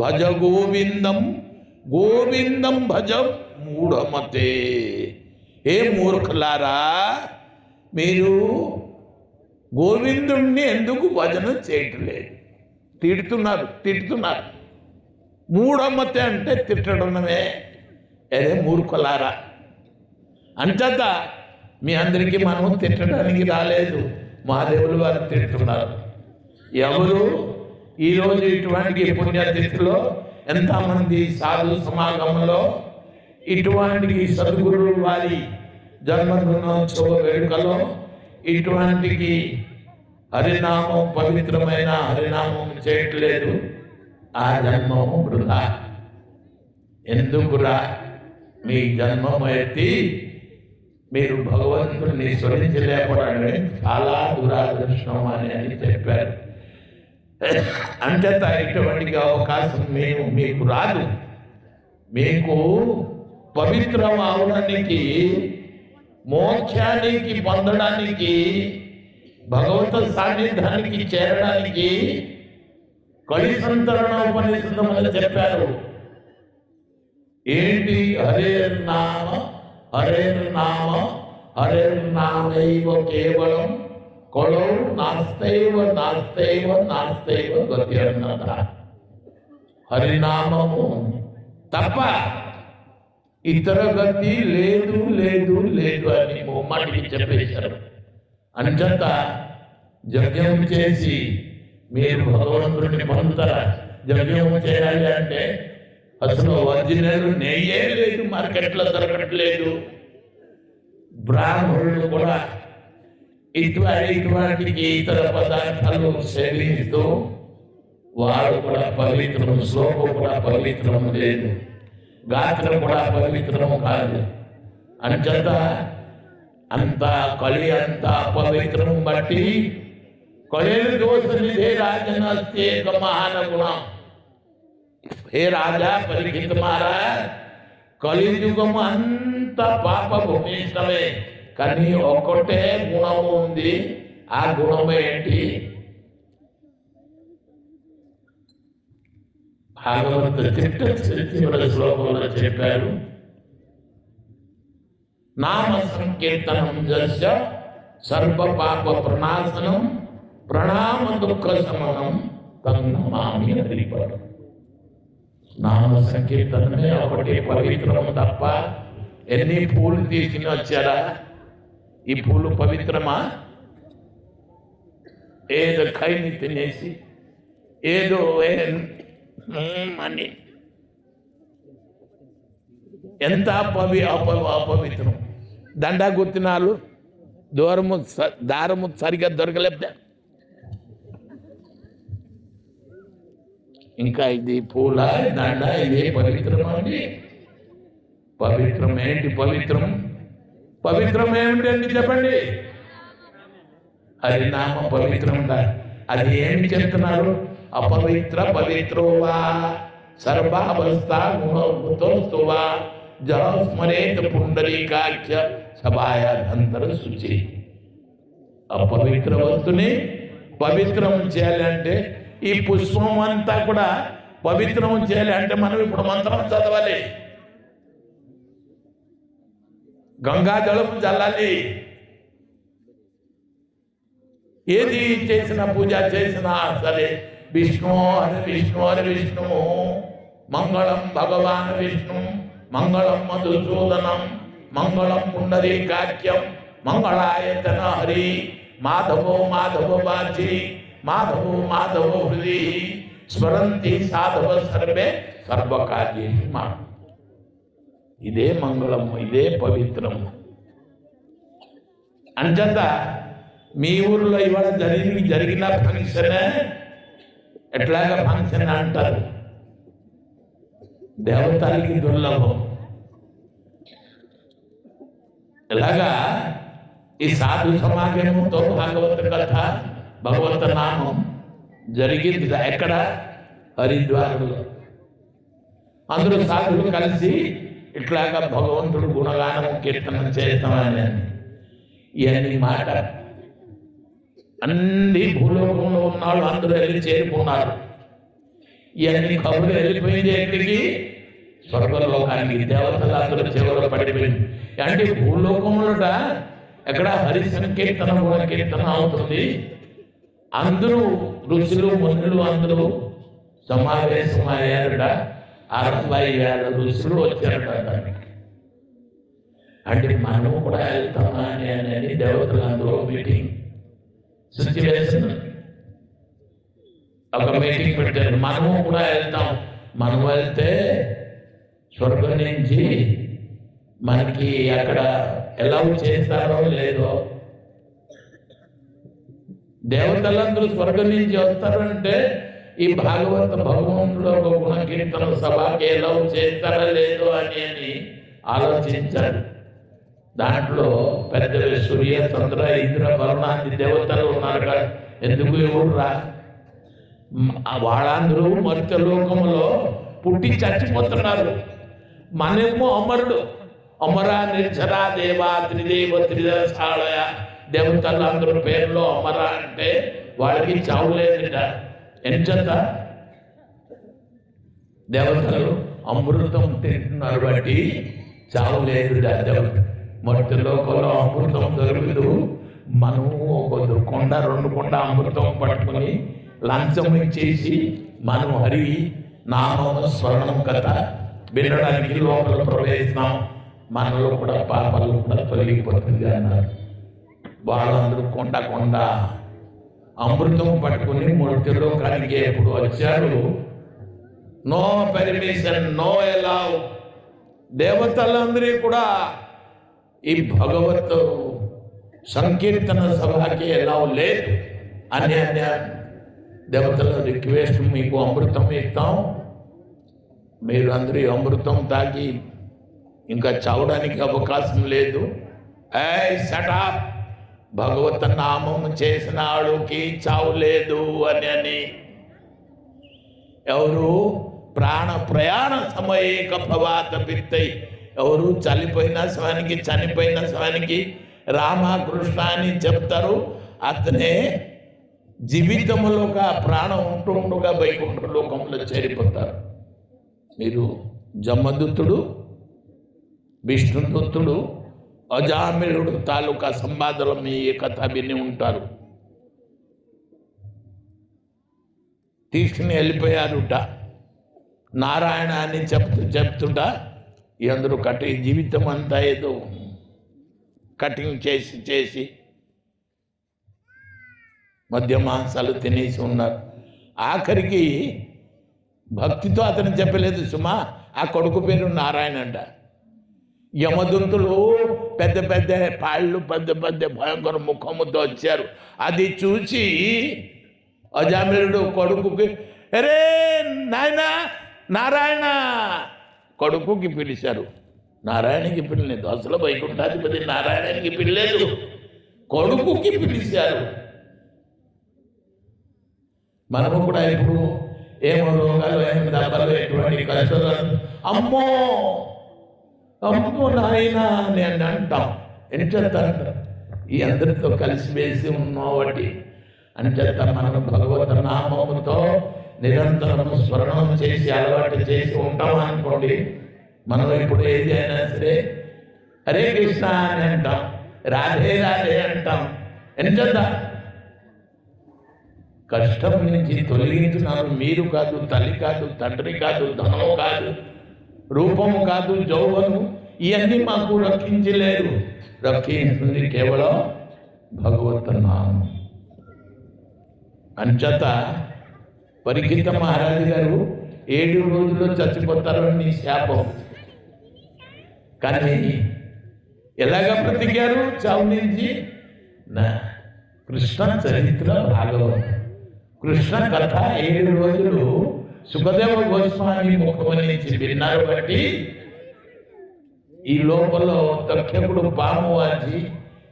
భజ గోవిందం, గోవిందం భజ మూఢమతే. ఏ మూర్ఖులారా, మీరు గోవిందుణ్ణి ఎందుకు భజన చేయట్లేదు? తిడుతున్నారు. మూఢమతే అంటే తిట్టడమే. అదే మూర్ఖులారా. అంచేత మీ అందరికీ మనం తిట్టడానికి రాలేదు, మహాదేవులు వారు తిడుతున్నారు. ఎవరు ఈరోజు ఇటువంటి పుణ్యతిథిలో ఎంతమంది సాధు సమాగంలో ఇటువంటి సద్గురువు వారి జన్మదినోత్సవ వేడుకలో ఇటువంటికి హరినామం, పవిత్రమైన హరినామం చేయట్లేదు. ఆ జన్మము వృధా. ఎందుకురా? మీ జన్మము ఎత్తి మీరు భగవంతుడిని స్మరించలేకపోవడమే చాలా దురాదృష్టం అని చెప్పారు. అంచేత ఇటువంటి అవకాశం మీకు రాదు. మీకు పవిత్రం అవడానికి, మోక్షానికి పొందడానికి, భగవంతు సాన్నిధ్యానికి చేరడానికి కలిసంతరణ ఉపనిషత్తులు చెప్పారు. ఏంటి? హరేర్నామ హరేర్నామ హరేర్నామైవ కేవలం కొలో నాస్తైవ నాస్తైవ నాస్తైవ గతి అన్నద. హరినామము తప్ప ఇతర గతి లేదు లేదు లేదు అని ముమ్మాటికి చెప్పేశారు. అంచేత యజ్ఞం చేసి మీరు భగవంతుడిని పొందుతారా? యజ్ఞం చేయాలి అంటే అసలు ఒరిజినల్ నెయ్యే లేదు, మార్కెట్లో దొరకట్లేదు. బ్రాహ్మణులు కూడా ఇటువంటికి ఇతర పదార్థాలు సేవిస్తూ వాడు కూడా పవిత్రం, శ్లోకం కూడా పవిత్రం లేదు, గాత్రం కూడా పవిత్రం కాదు. అంచేత అంత కలి అంత పవిత్రం బట్టి కళేరు దోష నిధే రాజనస్యేక మహాన గుణం. హే రాజా పరీక్షిత్ మహారాజ్, కలియుగము అంత పాప భూమిష్టమే, కానీ ఒక్కటే గుణము ఉంది. ఆ గుణం ఏంటి? భాగవత చివరి శ్లోకంలో చెప్పారు, నామ సంకీర్తనం జస్య సర్వ పాప ప్రణాశనం ప్రణామ దుఃఖ శమనం తన్నమామి హరిపదం. నామ సంకీర్తనమే ఒకటి పవిత్రం తప్ప ఎన్ని పూలు తీసుకుని వచ్చారా? ఈ పూలు పవిత్రమా? ఏదో ఖైని తినేసి ఏదో అని ఎంత అపవిత్రం. దండా గుర్తినాలు దారము సరిగా దొరకలేదా? ఇంకా ఇది పూల దండ, ఇది పవిత్రం అండి. పవిత్రం ఏంటి? పవిత్రం ఏమిటండి చెప్పండి? హరినామ పవిత్రం. అది ఏమి చెప్తున్నారు? అపవిత్ర పవిత్రోవా సర్వావస్థా గుణోస్తువా జస్మరేత పుండరీకాఖ్య సభాయాధంతర శుచి. అపవిత్ర వస్తుని పవిత్రం చేయాలంటే ఈ పుష్పం అంతా కూడా పవిత్రం చేయాలి అంటే మనం ఇప్పుడు మంత్రం చదవాలి, గంగా జలం చల్లాలి. ఏది చేసిన పూజ చేసినా సరే విష్ణు హరి విష్ణు హరి విష్ణు మంగళం భగవాన్ విష్ణు మంగళం మధుసూదనం మంగళం పుండరీకాఖ్యం మంగళాయతన హరి మాధవో మాధవ వాచి మాధవో మాధవ హృది స్మరంతి సాధవ సర్వే సర్వకార్యేషు మా. ఇదే మంగళం, ఇదే పవిత్రం. అంచేత మీ ఊరిలో ఇవాళ జరిగిన ఫంక్షన్ ఎట్లాగా ఫంక్షన్ అంటారు? దేవతలకి దుర్లభం. ఇలాగా ఈ సాధు సమాగమంతో భాగవత కథ భగవత నామం జరిగింది. ఎక్కడ? హరిద్వారంలో. అందరూ సాధులు కలిసి ఇట్లాగా భగవంతుడు గుణగానం కీర్తనం చేస్తామని ఇవన్నీ మాట అన్ని భూలోకంలో ఉన్నాళ్ళు అందరూ వెళ్ళి చేరుకున్నారు. ఇవన్నీ కబులు వెళ్ళిపోయింది ఎక్కడికి? స్వర్గలోకానికి. దేవతలు అందరూ చివరి పడిపోయింది. అంటే భూలోకంలోట ఎక్కడ హరి సంకీర్తన గుణ కీర్తన అవుతుంది. అందరూ ఋషులు మునులు అందరూ సమావేశం అయ్యారట. 60,000 ఋషులు వచ్చారట దానికి. అంటే మనం కూడా వెళ్తామా అని దేవతలు అందరూ మీటింగ్ సిచ్యువేషన్ ఒక మీటింగ్ పెట్టారు. మనము కూడా వెళ్తాం. మనం వెళ్తే స్వర్గం నుంచి మనకి అక్కడ ఎలా చేస్తారో లేదో. దేవతలందరూ స్వర్గం నుంచి వస్తారంటే ఈ భాగవత భగవంతుడు ఒక గుణ కీర్తన సభకి ఎలా చేస్తారో లేదో అని ఆలోచించారు. దాంట్లో పెద్ద సూర్య చంద్ర ఇంద్ర వరుణాది దేవతలు ఉన్నారు కదా. ఎందుకు ఎవరురా? వాళ్ళందరూ మృత లోకంలో పుట్టి చచ్చిపోతున్నారు. మనమేమో అమరుడు. అమరా నిర్జరా దేవా త్రిదేవ త్రిదశాలయ దేవతలు అందరూ పేర్లో అమర అంటే వాళ్ళకి చావు లేదుట. ఎంచంత దేవతలు అమృతం తింటున్నారు బట్టి చావు లేదుట. దేవత మృత లోకంలో అమృతం దొరకదు. మనము ఒక కొండ 2 కొండ అమృతం పట్టుకుని లంచం ఇచ్చేసి మనం హరి నామం స్మరణం కథ వినడానికి లోపల ప్రవేశిస్తాం. మనలో కూడా పాపాలు కూడా తొలగిపోతుంది అన్నారు. వాళ్ళందరూ కొండ అమృతం పట్టుకుని మృత్యులోకానికి ఎప్పుడు వచ్చారు? No permission, no ఎలావ్. దేవతలందరూ కూడా ఈ భగవత్ సంకీర్తన సభకి ఎలావ్ లేదు అని అన్నారు. దేవతల రిక్వెస్ట్, మీకు అమృతం ఇస్తాం, మీరు అందరూ అమృతం తాగి ఇంకా చావడానికి అవకాశం లేదు. షటప్, భగవత్ నామం చేసిన ఆడుకి చావు లేదు అని ఎవరు ప్రయాణ సమయేక భవాత పిత్తై, ఎవరు చనిపోయిన శవానికి రామకృష్ణ అని చెప్తారు. అతనే జీవితంలో ప్రాణం ఉంటుండగా వైకుంఠ లోకంలో చేరిపోతారు. మీరు జమదూతుడు, విష్ణుదూతుడు, అజామిళుడు తాలూకా సంవాదాలు మీ కథ విని ఉంటారు. తీసుకుని వెళ్ళిపోయారుట. నారాయణ అని చెప్తుంట ఈ అందరూ జీవితం అంతా ఏదో కటింగ్ చేసి మధ్య మాంసాలు తినేసి ఉన్నారు. ఆఖరికి భక్తితో అతను చెప్పలేదు సుమా, ఆ కొడుకు పేరు నారాయణ అంట. యమదూతులు పెద్ద పెద్ద పాళ్ళు, పెద్ద పెద్ద భయంకర ముఖముతో వచ్చారు. అది చూసి అజామిళుడు కొడుకుకి, అరే నాయన నారాయణ కొడుకుకి పిలిచారు. నారాయణకి పిల్లలేదు, అసలు వైకుంఠాధిపతి నారాయణకి పిల్లలేదు, కొడుకుకి పిలిచారు. మనము కూడా ఇప్పుడు ఏమో రోగాలు, ఏమో దెబ్బలు, ఎటువంటి కష్టాలు, అమ్మో అమ్మో నాయన అని అంటాం. ఎంచేత ఈ అందరితో కలిసివేసి ఉన్నవాటి అంచేత మనం భగవత నామముతో నిరంతరము స్మరణం చేసి అలవాటు చేసి ఉంటాం అనుకోండి. మనం ఇప్పుడు ఏది అయినా సరే హరే కృష్ణ అని అంటాం, రాధే రాధే అంటాం. ఎంచేత కష్టం నుంచి తొలగించినారు. మీరు కాదు, తల్లి కాదు, తండ్రి కాదు, ధనము కాదు, రూపము కాదు, జౌవను, ఇవన్నీ మాకు రక్షించలేరు. రక్షించింది కేవలం భగవత నామం. అంచేత పరీక్షిత మహారాజు గారు 7 రోజుల్లో చచ్చిపోతారని శాపం. కానీ ఎలాగ బ్రతికారు చావు నుంచి? నా కృష్ణ చరిత్ర భాగవతం, కృష్ణ కథ 7 రోజులు సుఖదేవ గోస్వామి ముఖం నుంచి విన్నారు. బట్టి ఈ లోపల తక్షకుడు పాము వాచి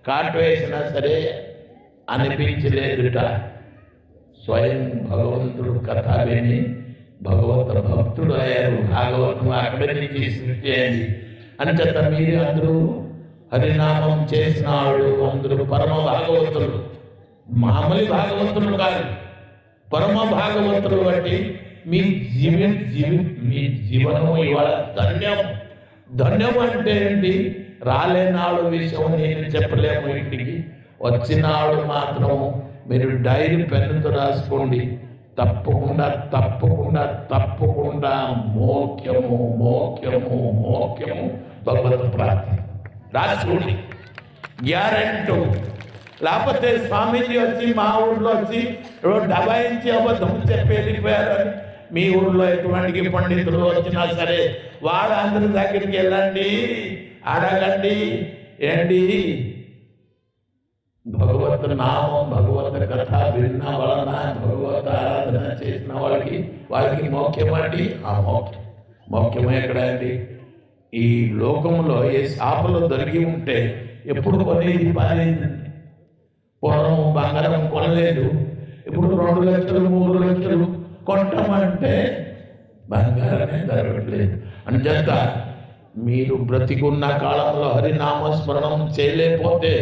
కాటు వేసినా సరే అనిపించలేదుట. స్వయం భగవంతుడు కథ విని భగవత భక్తుడు అయ్యారు. భాగవతం అక్కడి నుంచి సృష్టి అయింది. అంచేత మీరు అందరూ హరినామం చేసిన వాళ్ళు అందరూ పరమ భాగవతులు, మామూలు భాగవతులు కాదు, పరమ భాగవతులు. బట్టి మీ జీవనం ఇవాళ ధన్యం. ధన్యం అంటే ఏంటి? రాలేనాడు విషయం నేను చెప్పలేము. ఇంటికి వచ్చినాడు మాత్రం మీరు డైరీ పెన్నుతో రాసుకోండి. తప్పకుండా తప్పకుండా తప్పకుండా మోక్షము మోక్షము మోక్షము భగవత్ ప్రాప్తి రాసుకోండి, గ్యారెంటీ. లేకపోతే స్వామీజీ వచ్చి మా ఊళ్ళో వచ్చి దబాయించి అబద్ధం చెప్పి వెళ్ళిపోయారని మీ ఊళ్ళో ఎటువంటి పండితులు వచ్చినా సరే వాళ్ళందరి దగ్గరికి వెళ్ళండి, అడగండి. ఏంటి భగవత్ నామం, భగవత్ కథ విన్న వలన, భగవత్ ఆరాధన చేసిన వాళ్ళకి మోక్షం అండి. ఆ మోక్షం ఎక్కడ అండి? ఈ లోకంలో ఏ శాపలు దొరికి ఉంటే ఎప్పుడు కొనేది పారేది. పూర్వం బంగారం కొనలేదు, ఇప్పుడు 2 లక్షలు 3 లక్షలు కొంటామంటే బంగారమే దొరకట్లేదు. అంచేత మీరు బ్రతికున్న కాలంలో హరినామస్మరణం చేయలేకపోతే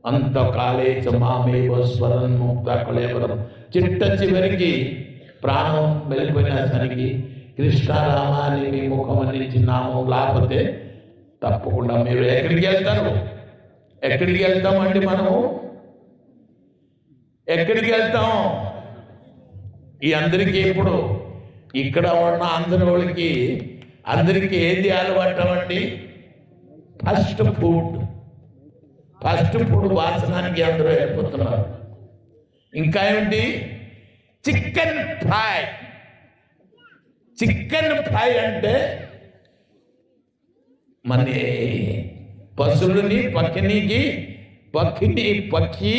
అంతకాలే మామేవ స్మరణ్ ముక్త కళేవరం, చిట్ట చివరికి ప్రాణం వెళ్ళిపోయిన సరికి కృష్ణారామ అని మీ ముఖం నుంచి నామం లేకపోతే తప్పకుండా మీరు ఎక్కడికి వెళ్తారు? ఎక్కడికి వెళ్తామండి? మనము ఎక్కడికి వెళ్తాం? ఈ అందరికీ ఇప్పుడు ఇక్కడ ఉన్న అందరికీ ఏది అలవాటమండి? ఫస్ట్ ఫుడ్ వాసనానికి అందరూ వెళ్ళిపోతున్నారు. ఇంకా ఏమిటి? చికెన్ ఫ్రై అంటే మన పశువులని పక్షి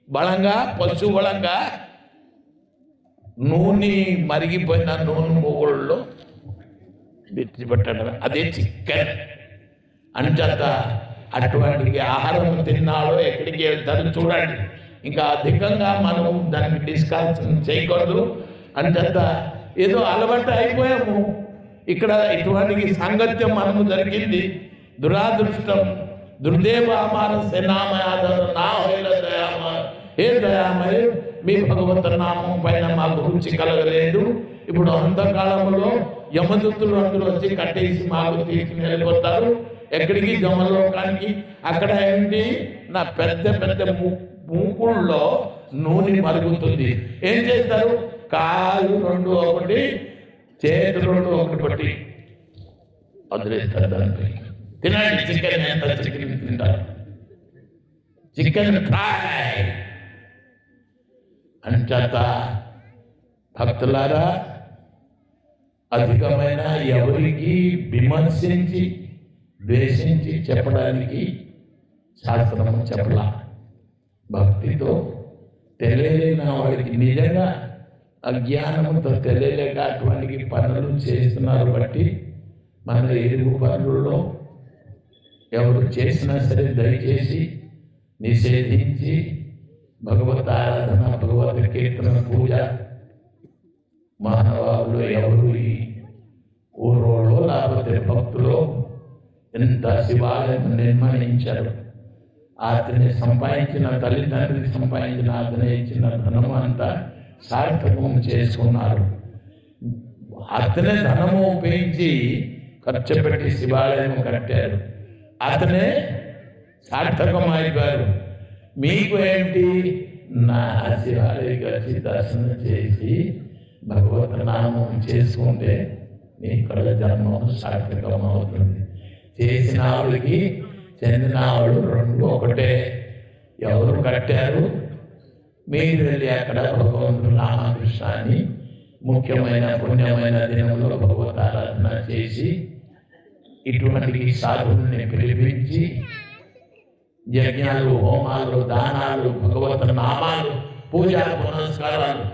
బలంగా, పశు బలంగా నూనె మరిగిపోయిన నూనె మూగుళ్ళు విడిచిపెట్టడం, అదే చికెన్. అంచేత అటువంటి ఆహారం తిన్నాడో ఎక్కడికి వెళ్తారో చూడండి. ఇంకా అధికంగా మనం దానికి డిస్కషన్ చేయకూడదు. అంచేత ఏదో అలవాటు అయిపోయాము. ఇక్కడ ఇటువంటి సాంగత్యం మనము జరిగింది. దురాదృష్టం. దుర్దేవామాన సేనామయాదర నా హే దయామయ, మీ భగవత నామం పైన మాకు రుచి కలగలేదు. ఇప్పుడు అంతకాలంలో యమదూతులు అందరూ వచ్చి కట్టేసి మాకు తీసుకుని వెళ్ళిపోతారు. ఎక్కడికి? జమలోకానికి. అక్కడ ఏంటి? నా పెద్ద పెద్ద మూకుళ్ళలో నూనె మరుగుతుంది. ఏం చేస్తారు? కాలు రెండు ఒకటి, చేతులు రెండు ఒకటి పట్టి వదిలేస్తారు. దానిపై తినండి చికెన్. ఎంత చికెన్ తింటారు? Chicken fry. అంచేత భక్తులారా, అధికమైన ఎవరికి విమర్శించి ద్వేషించి చెప్పడానికి శాస్త్రము చెప్పలా. భక్తితో తెలియలేని వాడికి, నిజంగా అజ్ఞానంతో తెలియలేక అటువంటి పనులు చేస్తున్నారు. బట్టి మన ఎరుగు పనులలో ఎవరు చేసినా సరే దయచేసి నిషేధించి భగవత్ ఆరాధన, భగవత్ కీర్తన, పూజ మానవాళ్ళు ఎవరు ఈ ఊరోళ్ళు లేకపోతే భక్తులు ఎంత శివాలయం నిర్మాణించారు. అతని సంపాదించిన, తల్లిదండ్రులకు సంపాదించిన, అతని ఇచ్చిన ధనము అంతా సార్థకం చేసుకున్నారు. అతనే ధనము ఉపయోగించి ఖర్చు పెట్టి శివాలయం కట్టారు. అతనే సార్థకం అయిపోయారు. మీకు ఏంటి? నా శివాలయం వచ్చి దర్శనం చేసి భగవత్ నామం చేసుకుంటే మీ ఇక్కడ జన్మం సార్థకం అవుతుంది. చేసిన ఆవిడికి చెందిన ఆవిడు రెండు ఒకటే. ఎవరు కట్టారు? మీరు వెళ్ళి అక్కడ భగవంతుడు రామకృష్ణ అని ముఖ్యమైన పుణ్యమైన దినంలో భగవత్ ఆరాధన చేసి ఇటువంటి సాధువుల్ని పిలిపించి యజ్ఞాలు, హోమాలు, దానాలు, భగవత్ నామాలు, పూజా పునస్కారాలు,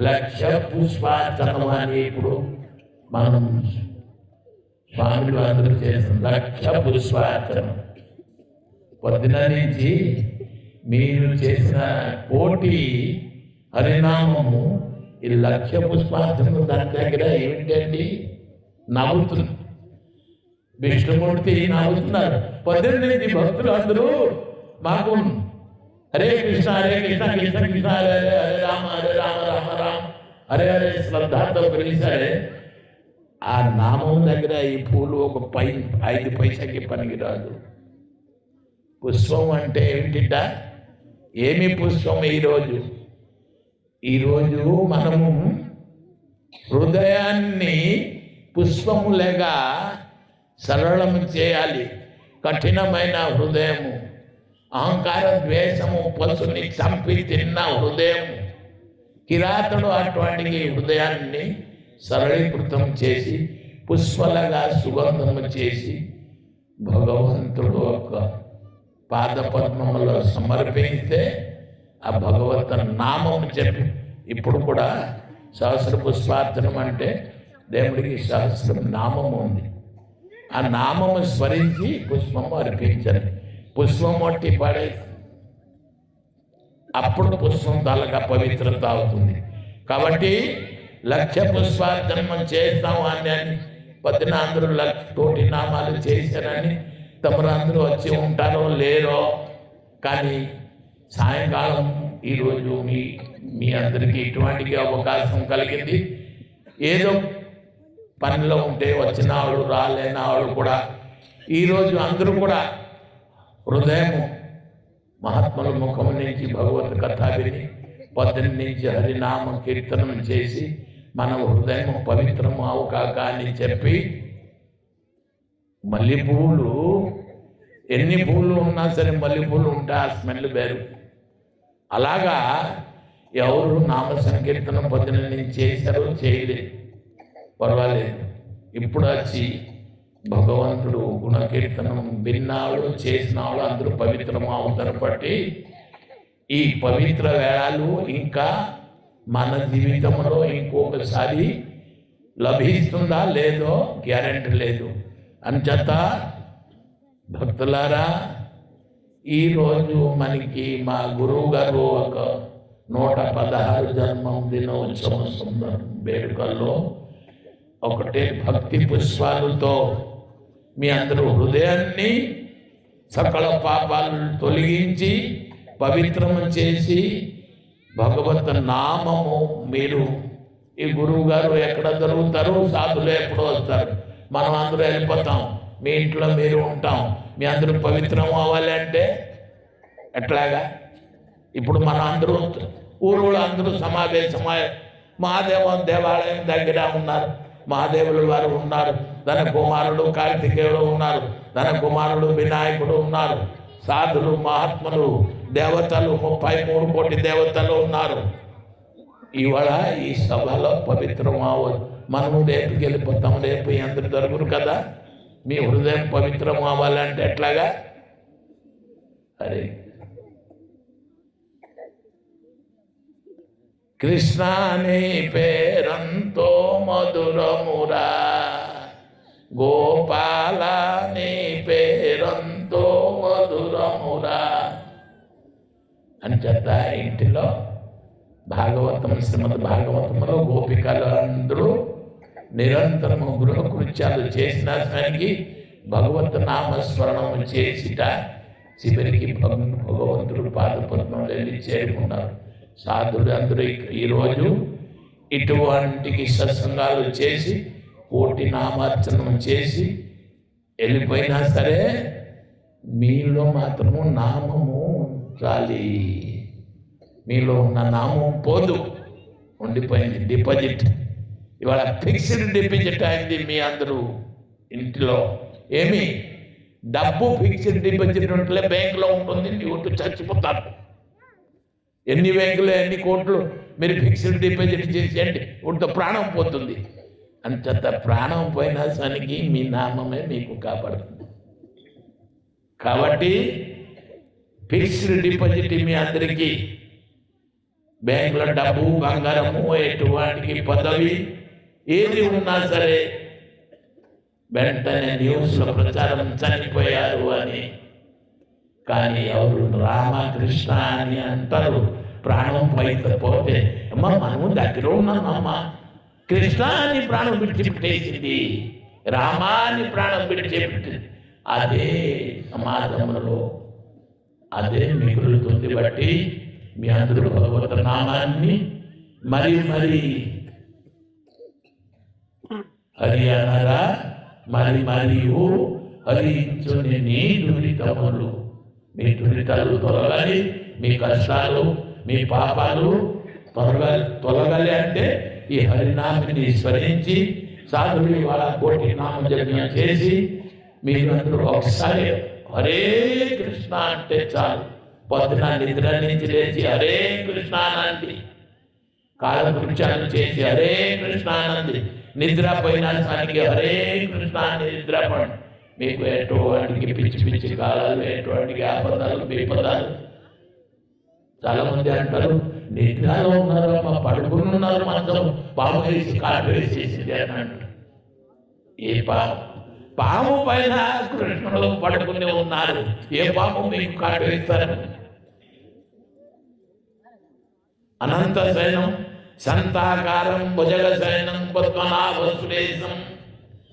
లక్ష పుష్పార్చనం అని ఇప్పుడు మనం స్వామిలు అందరూ చేసిన లక్ష పుష్పార్చనం. పొద్దున నుంచి మీరు చేసిన కోటి హరినామము ఈ లక్ష పుష్పార్చనం దాని దగ్గర ఏమిటండి? నవ్వుతుంది. విష్ణుమూర్తి నవ్వుతున్నారు. పొద్దున్న నుంచి భక్తులు అందరూ మాకు హరే కృష్ణ హరే కృష్ణ కృష్ణ కృష్ణ హరే హరే రామ హరే రామ రామ రామ హరే హరే శ్రద్ధతో పిలిచారే. ఆ నామం దగ్గర ఈ పూలు ఒక 5 పైసకి పనికిరాదు. పుష్పం అంటే ఏమిటిట? ఏమి పుష్పం? ఈరోజు మనము హృదయాన్ని పుష్పములుగా సరళము చేయాలి. కఠినమైన హృదయము, అహంకార ద్వేషము, పశుని చంపి తిన్న హృదయము, కిరాతడు అటువంటి హృదయాన్ని సరళీకృతం చేసి పుష్పలుగా సుగంధము చేసి భగవంతుడు ఒక పాదపద్మములో సమర్పిస్తే ఆ భగవత్ నామము చెప్పి, ఇప్పుడు కూడా సహస్ర పుష్పార్చనం అంటే దేవుడికి సహస్రం నామము ఉంది. ఆ నామము స్మరించి పుష్పము అర్పించండి. పుష్పం ఒట్టి పడే, అప్పుడు పుష్పం తలగా పవిత్రత అవుతుంది. కాబట్టి లక్ష పుష్పార్చనం చేస్తాము అని పొద్దున అందరూ 1,00,000 నామాలు చేశారని తమరు అందరూ వచ్చి ఉంటారో లేరో, కానీ సాయంకాలం ఈరోజు మీ అందరికీ ఇటువంటి అవకాశం కలిగింది. ఏదో పనిలో ఉంటే వచ్చిన వాళ్ళు, రాలేని వాళ్ళు కూడా ఈరోజు అందరూ కూడా హృదయము మహాత్ముల ముఖం నుంచి భగవత్ కథ విని పొద్దున్న నుంచి హరినామ కీర్తనం చేసి మన హృదయం పవిత్రము అవుకాక అని చెప్పి, మల్లెపూలు ఎన్ని పూలు ఉన్నా సరే మల్లెపూలు ఉంటే ఆ స్మెల్ వేరు. అలాగా ఎవరు నామ సంకీర్తనం పొద్దున నుంచి చేశారో చేయలేదు, పర్వాలేదు. ఇప్పుడు వచ్చి భగవంతుడు గుణకీర్తనం విన్నాడు, చేసినాడు, అందరూ పవిత్రము అవుతారు. బట్టి ఈ పవిత్ర వేళలు ఇంకా మన జీవితంలో ఇంకొకసారి లభిస్తుందా లేదో గ్యారెంటీ లేదు. అంచేత భక్తులారా, ఈరోజు మనకి మా గురువు గారు ఒక 116 జన్మం దినోత్సవం వేడుకల్లో ఒకటే భక్తి పుష్పాలతో మీ అందరూ హృదయాన్ని సకల పాపాలను తొలగించి పవిత్రము చేసి భగవత్ నామము మీరు ఈ గురువు గారు ఎక్కడ దొరుకుతారు, సాధులు ఎప్పుడో వస్తారు, మనం అందరూ వెళ్ళిపోతాం, మీ ఇంట్లో మీరు ఉంటాం. మీ అందరూ పవిత్రం అవ్వాలి అంటే ఎట్లాగా? ఇప్పుడు మన అందరూ ఊరులో అందరూ సమావేశమై మహాదేవ దేవాలయం దగ్గర ఉన్నారు, మహాదేవులు వారు ఉన్నారు, తన కుమారుడు కార్తికేయుడు ఉన్నారు, తన కుమారుడు వినాయకుడు ఉన్నారు, సాధులు మహాత్ములు దేవతలు 33 కోటి దేవతలు ఉన్నారు. ఇవాళ ఈ సభలో పవిత్రం అవ్వాలి. మనము రేపు వెళ్ళిపోతాం, రేపు అందరు దొరకరు కదా. మీ హృదయం పవిత్రం అవ్వాలంటే ఎట్లాగా? అరే కృష్ణ నీ పేరంతో మధురమురా, గోపాల నీ పేరంతో మధురమురా అని చెత్త. ఇంటిలో భాగవతం, శ్రీమద్ భాగవతంలో గోపికలు అందరూ నిరంతరము గృహ కృత్యాలు చేసిన సమయానికి భగవత్ నామస్మరణం చేసిట చివరికి భగవంతుడు పాదపద్మంలో వెళ్ళి చేరుకున్నారు. సాధులు అందరూ ఈరోజు ఇటువంటి సత్సంగాలు చేసి కోటి నామార్చనం చేసి వెళ్ళిపోయినా సరే మీలో మాత్రము నామము చాలి, మీలో ఉన్న నామం పోదు, ఉండిపోయింది. డిపాజిట్ ఇవాళ ఫిక్స్డ్ డిపాజిట్ అయింది మీ అందరూ ఇంటిలో. ఏమి డబ్బు ఫిక్స్డ్ డిపాజిట్ ఉంటే బ్యాంకులో ఉంటుంది, నీవు చచ్చిపోతారు. ఎన్ని బ్యాంకులు ఎన్ని కోట్లు మీరు ఫిక్స్డ్ డిపాజిట్ చేసేయండి, ఉంటే ప్రాణం పోతుంది. అంత ప్రాణం పోయినా సనికి మీ నామమే మీకు కాపాడుతుంది. కాబట్టి ఫిక్స్డ్ డిపాజిట్ మీ అందరికీ బ్యాంకులో డబ్బు బంగారము ఎటువంటి పదవి ఏది ఉన్నా సరే వెంటనే న్యూస్లో ప్రచారం చనిపోయారు అని. కానీ ఎవరు రామకృష్ణ అని అంటారు, ప్రాణం పోతే అమ్మ మనము దగ్గర ఉన్నామమ్మా, కృష్ణ అని ప్రాణం విడిచిపెట్టేసింది, రామాని ప్రాణం విడిచిపెట్టింది. అదే సమాజంలో అదే మిగులుతుంది. బట్టి మీ అందరూ భగవత నామాన్ని మరి హరి అనరా, మరియు హరించుని నీ దురితములు. మీ దురితాలు తొలగాలి, మీ కష్టాలు మీ పాపాలు తొలగాలి అంటే ఈ హరినామిని స్మరించి సాధువులు వాళ్ళ కోటి నామజపం చేసి మీరందరూ ఒకసారి హరే కృష్ణ అంటే చాలు. పొద్దున నిద్ర నుంచి లేచి హరే కృష్ణ అనండి, కాలకృత్యాలు చేసి హరే కృష్ణ అనండి, నిద్రపోయిన సానికి హరే కృష్ణ అని నిద్రపండి. మీకు ఎటువంటి పిచ్చి కాలాలు, ఎటువంటి ఆపదాలు విపదాలు. చాలా మంది అంటారు నిద్రలో ఉన్నారు, మా పడుకుని ఉన్నారు, మంచం పాము వేసి కాటు వేసేసింది అని అంటారు. ఏ పాము పైన కృష్ణుడు పడుకుని ఉన్నారు, ఏ పాము మీకు కాటు వేస్తారు? అనంత శయనం సంతాకారం భుజగ శయనం పద్మనాభ సురేశం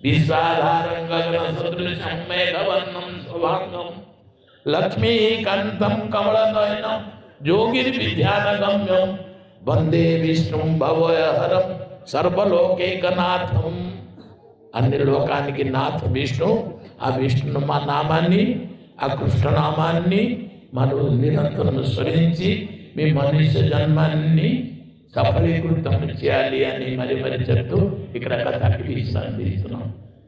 విశ్వాధారం గగన సదృశం మేఘవర్ణం శుభాంగం లక్ష్మీకంఠం కమలనయనం యోగిని విద్యానగమ్యం వందే విష్ణుం భవహరం సర్వలోకైకనాథం. అన్ని లోకానికి నాథ విష్ణు. ఆ విష్ణు మా నామాన్ని, ఆ కృష్ణనామాన్ని మనం నిరంతరం స్మరించి మీ మనుష్య జన్మాన్ని సఫలీకృతం చేయాలి అని మరి చెప్తూ ఇక్కడ కథకి తీస్తున్నాం.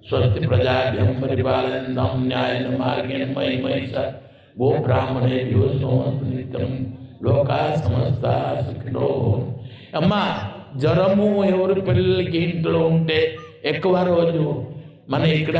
స్వస్తి ప్రజాభ్యం పరిపాలనం న్యాయన మార్గేణ మహిమహిష గో బ్రాహ్మణేభ్యో సోమస్తు నిత్యం లోకా సమస్త సుఖినో. అమ్మ జ్వరము ఎవరి పిల్లలకి ఇంట్లో ఉంటే ఎక్కువ రోజు మన ఇక్కడ